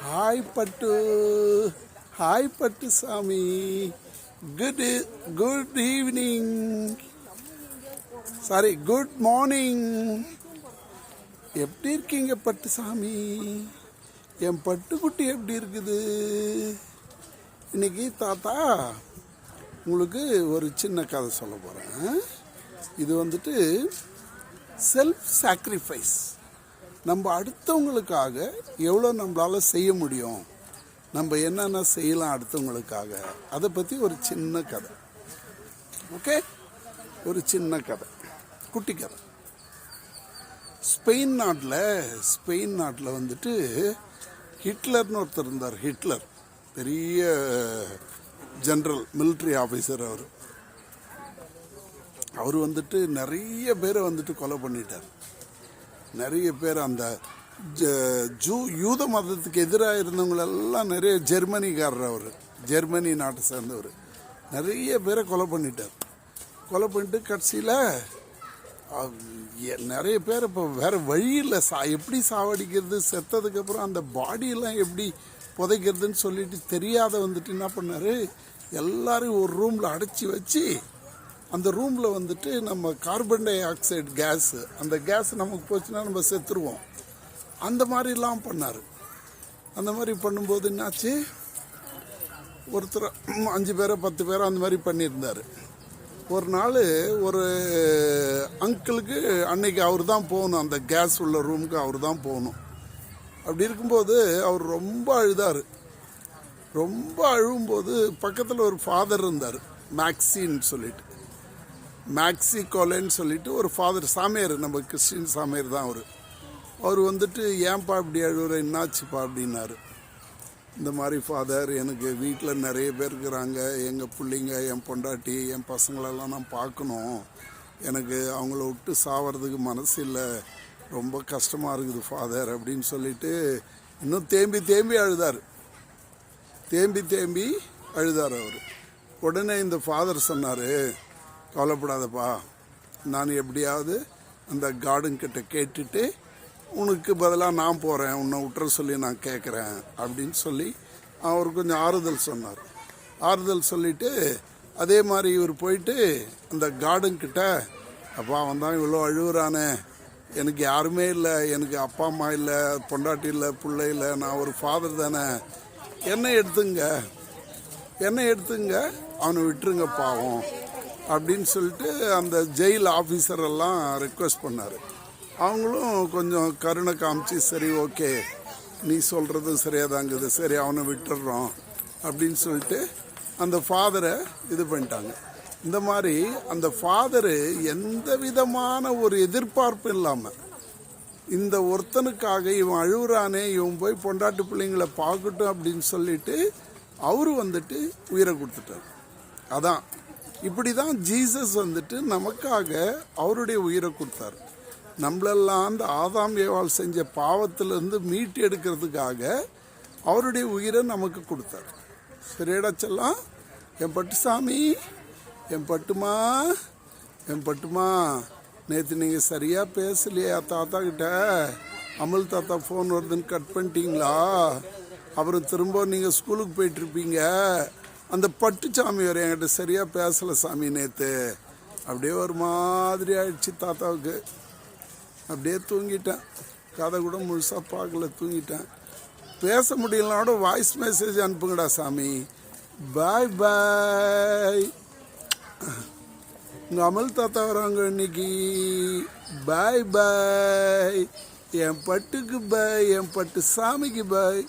Hi பட்டு, hi பட்டு சாமி. Good evening, sorry good morning. எப்படி இருக்கீங்க பட்டு சாமி? என் பட்டுக்குட்டி எப்படி இருக்குது? இன்னைக்கு தாத்தா உங்களுக்கு ஒரு சின்ன கதை சொல்ல போகிறேன். இது வந்துட்டு செல்ஃப் சாக்ரிஃபைஸ். நம்ம அடுத்தவங்களுக்காக எவ்வளோ நம்மளால் செய்ய முடியும், நம்ம என்னென்ன செய்யலாம் அடுத்தவங்களுக்காக, அதை பற்றி ஒரு சின்ன கதை. ஓகே, ஒரு சின்ன கதை, குட்டி கதை. ஸ்பெயின் நாட்டில் வந்துட்டு ஹிட்லர்னு ஒருத்தர் இருந்தார். ஹிட்லர் பெரிய ஜெனரல், மிலிட்ரி ஆஃபீஸர். அவர் வந்துட்டு நிறைய பேரை வந்துட்டு கொலை பண்ணிட்டார். நிறைய பேர் அந்த யூத மதத்துக்கு எதிராக இருந்தவங்களெல்லாம் நிறைய ஜெர்மனிக்காரர். அவர் ஜெர்மனி நாட்டை சேர்ந்தவர். நிறைய பேரை கொலை பண்ணிட்டார். கொலை பண்ணிட்டு கடைசியில் நிறைய பேர் இப்போ வேறு வழியில் எப்படி சாவடிக்கிறது, செத்ததுக்கப்புறம் அந்த பாடியெல்லாம் எப்படி புதைக்கிறதுன்னு சொல்லிட்டு தெரியாத வந்துட்டு என்ன பண்ணார், எல்லாரையும் ஒரு ரூமில் அடைச்சி வச்சு அந்த ரூமில் வந்துட்டு நம்ம கார்பன் டை ஆக்சைடு கேஸு, அந்த கேஸ் நமக்கு போச்சுன்னா நம்ம செத்துருவோம், அந்த மாதிரிலாம் பண்ணார். அந்த மாதிரி பண்ணும்போது என்னாச்சு, ஒருத்தர் 5 பேரோ 10 பேரோ அந்த மாதிரி பண்ணியிருந்தார். ஒரு நாள் ஒரு அங்கிளுக்கு அன்னைக்கு அவர் தான் போகணும், அந்த கேஸ் உள்ள ரூமுக்கு அவர் தான் போகணும். அப்படி இருக்கும்போது அவர் ரொம்ப அழுதார். ரொம்ப அழும்போது பக்கத்தில் ஒரு ஃபாதர் இருந்தார், மேக்ஸின்னு சொல்லிட்டு, மேக்ஸி கோலேன்னு சொல்லிட்டு ஒரு ஃபாதர், சாமியார், நம்ம கிறிஸ்டின் சாமியார் தான் அவர் வந்துட்டு ஏன்பா இப்படி அழுகுற, என்னாச்சுப்பா அப்படின்னாரு. இந்த மாதிரி ஃபாதர், எனக்கு வீட்டில் நிறைய பேர் இருக்கிறாங்க, எங்கள் பிள்ளைங்க, என் பொண்டாட்டி, என் பசங்களெல்லாம் நான் பார்க்கணும், எனக்கு அவங்கள விட்டு சாவறதுக்கு மனசு இல்லை, ரொம்ப கஷ்டமாக இருக்குது ஃபாதர் அப்படின்னு சொல்லிட்டு இன்னும் தேம்பி அழுதார். தேம்பி அழுதார் அவர். உடனே இந்த ஃபாதர் சொன்னார், கவலைப்படாதப்பா, நான் எப்படியாவது அந்த கார்டன் கிட்ட கேட்டுட்டு உனக்கு பதிலாக நான் போகிறேன், உன்னை விட்டுற சொல்லி நான் கேட்குறேன் அப்படின்னு சொல்லி அவர் கொஞ்சம் ஆறுதல் சொன்னார். ஆறுதல் சொல்லிவிட்டு அதே மாதிரி இவர் போயிட்டு அந்த கார்டன் கிட்ட, அப்பா அவன் தான் இவ்வளோ அழுகுறானே, எனக்கு யாருமே இல்லை, எனக்கு அப்பா அம்மா இல்லை, பொண்டாட்டி இல்லை, பிள்ளை இல்லை, நான் ஒரு ஃபாதர் தானே, என்னை எடுத்துங்க, அவனை விட்டுருங்க பாவம் அப்படின்னு சொல்லிட்டு அந்த ஜெயில் ஆஃபீஸரெல்லாம் ரெக்வெஸ்ட் பண்ணார். அவங்களும் கொஞ்சம் கருணை காமிச்சு, சரி ஓகே நீ சொல்கிறது சரியாக தாங்குது, சரி அவனை விட்டுடுறோம் அப்படின்னு சொல்லிட்டு அந்த ஃபாதரை இது பண்ணிட்டாங்க. இந்த மாதிரி அந்த ஃபாதரு எந்த விதமான ஒரு எதிர்பார்ப்பு இல்லாமல், இந்த ஒருத்தனுக்காக இவன் அழுகுறானே, இவன் போய் பொண்டாட்டு பிள்ளைங்களை பார்க்கட்டும் அப்படின்னு சொல்லிட்டு அவரு வந்துட்டு உயிரை கொடுத்துட்டார். அதான் இப்படி தான் ஜீசஸ் வந்துட்டு நமக்காக அவருடைய உயிரை கொடுத்தார். நம்மளெல்லாம் அந்த ஆதாம் ஏவாள் செஞ்ச பாவத்திலிருந்து மீட்டு எடுக்கிறதுக்காக அவருடைய உயிரை நமக்கு கொடுத்தார். சரியாடா செல்லாம்? என் பட்டு சாமி, என் பட்டுமா, நேற்று நீங்கள் சரியாக பேசலையா தாத்தா கிட்ட? அமல் தாத்தா ஃபோன் வருதுன்னு கட் பண்ணிட்டீங்களா? அப்புறம் திரும்ப நீங்கள் ஸ்கூலுக்கு போயிட்டுருப்பீங்க. அந்த பட்டு சாமி வர என்கிட்ட சரியாக பேசலை சாமி நேற்று. அப்படியே ஒரு மாதிரி ஆயிடுச்சு தாத்தாவுக்கு. அப்படியே தூங்கிட்டேன், கதை கூட முழுசாக பார்க்கல, தூங்கிட்டேன். பேச முடியலனாட வாய்ஸ் மெசேஜ் அனுப்புங்கடா சாமி. பாய் பாய். உங்கள் அமல் தாத்தா வராங்க இன்னைக்கு. பாய் பாய். என் பட்டுக்கு பாய், என் பட்டு சாமிக்கு பாய்.